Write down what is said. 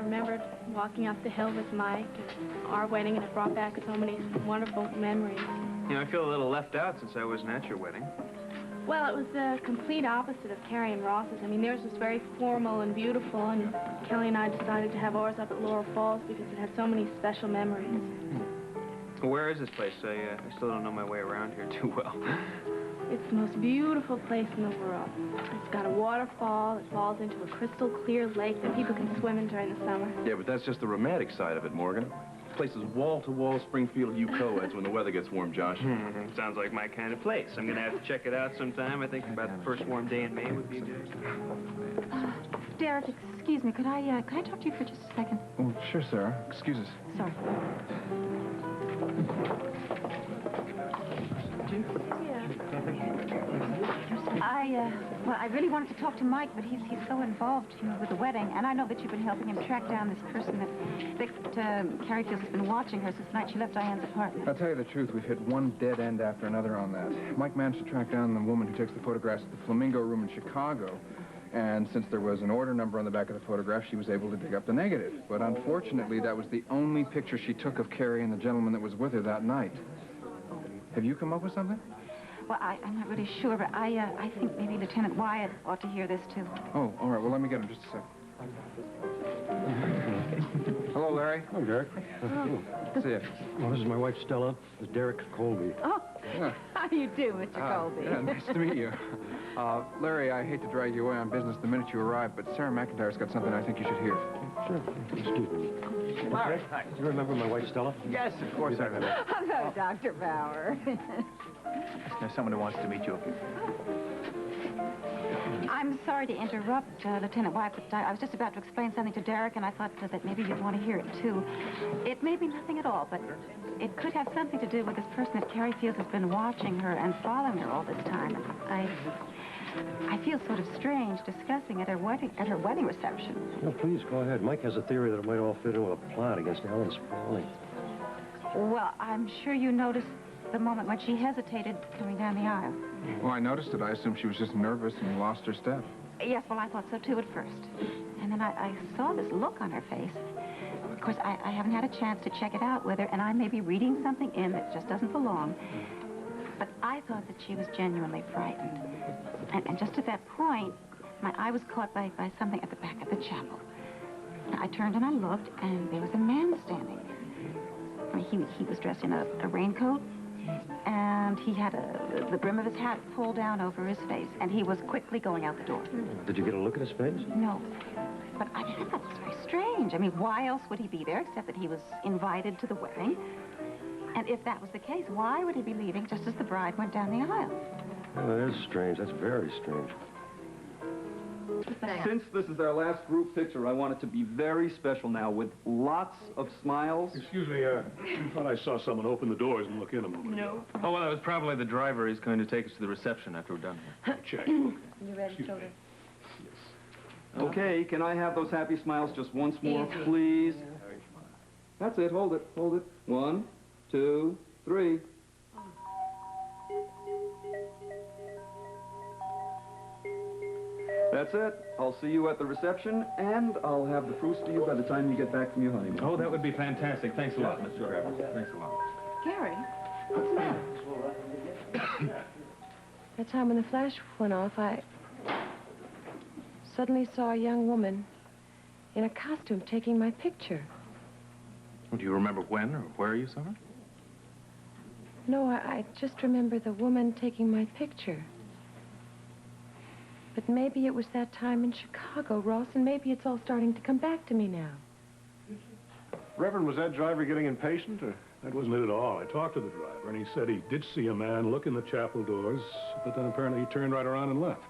remembered walking up the hill with Mike and our wedding, and it brought back so many wonderful memories. You know, I feel a little left out since I wasn't at your wedding. Well, it was the complete opposite of Carrie and Ross's. I mean, theirs was very formal and beautiful, and Kelly and I decided to have ours up at Laurel Falls because it had so many special memories. Well, where is this place? I still don't know my way around here too well. It's the most beautiful place in the world. It's got a waterfall that falls into a crystal clear lake that people can swim in during the summer. Yeah, but that's just the romantic side of it, Morgan. This place is wall-to-wall Springfield U co-eds when the weather gets warm, Josh. Sounds like my kind of place. I'm going to have to check it out sometime. I think about the first warm day in May would be good. Derek, excuse me. Could I talk to you for just a second? Oh, sure, Sarah. Excuse us. Sorry. Well, I really wanted to talk to Mike, but he's so involved, you know, with the wedding, and I know that you've been helping him track down this person that Carrie feels has been watching her since the night she left Diane's apartment. I'll tell you the truth, we've hit one dead end after another on that. Mike managed to track down the woman who takes the photographs at the Flamingo Room in Chicago, and since there was an order number on the back of the photograph, she was able to dig up the negative. But unfortunately, that was the only picture she took of Carrie and the gentleman that was with her that night. Have you come up with something? Well, I'm not really sure, but I think maybe Lieutenant Wyatt ought to hear this, too. Oh, all right. Well, let me get him just a sec. Hello, Larry. Hello, Derek. See ya. Well, this is my wife, Stella. This is Derek Colby. Oh, Yeah. how do you do, Mr. Colby? Yeah, nice to meet you. Larry, I hate to drag you away on business the minute you arrive, but Sarah McIntyre's got something I think you should hear. Sure. Excuse me. Larry, hi. Do you remember my wife, Stella? Yes, of course I remember. Hello, Dr. Bauer. There's someone who wants to meet you. I'm sorry to interrupt, Lieutenant Wyatt, but I was just about to explain something to Derek, and I thought that maybe you'd want to hear it, too. It may be nothing at all, but it could have something to do with this person that Carrie feels has been watching her and following her all this time. I feel sort of strange discussing at her wedding reception. No, please, go ahead. Mike has a theory that it might all fit into a plot against Ellen Spaulding. Well, I'm sure you noticed the moment when she hesitated coming down the aisle. Well, I noticed it. I assumed she was just nervous and lost her step. Yes, well, I thought so, too, at first. And then I saw this look on her face. Of course, I haven't had a chance to check it out with her, and I may be reading something in that just doesn't belong. But I thought that she was genuinely frightened. And just at that point, my eye was caught by something at the back of the chapel. I turned and I looked, and there was a man standing there. I mean, he was dressed in a raincoat, and he had the brim of his hat pulled down over his face, and he was quickly going out the door. Did you get a look at his face? No. But I thought it was very strange. I mean, why else would he be there except that he was invited to the wedding? And if that was the case, why would he be leaving just as the bride went down the aisle? Well, that is strange. That's very strange. Since this is our last group picture, I want it to be very special now, with lots of smiles. Excuse me, I thought I saw someone open the doors and look in a moment. No. Oh, well, that was probably the driver. He's going to take us to the reception after we're done here. Check. You ready, children? Okay, can I have those happy smiles just once more, please? That's it, hold it, hold it. 1, 2, 3. That's it. I'll see you at the reception, and I'll have the proofs to you by the time you get back from your honeymoon. Oh, that would be fantastic. Thanks a lot, Mr. Travers. Thanks a lot. Gary, what's the matter? That time when the flash went off, I suddenly saw a young woman in a costume taking my picture. Do you remember when or where you saw her? No, I just remember the woman taking my picture. But maybe it was that time in Chicago, Ross, and maybe it's all starting to come back to me now. Reverend, was that driver getting impatient, or? That wasn't it at all. I talked to the driver, and he said he did see a man look in the chapel doors, but then apparently he turned right around and left.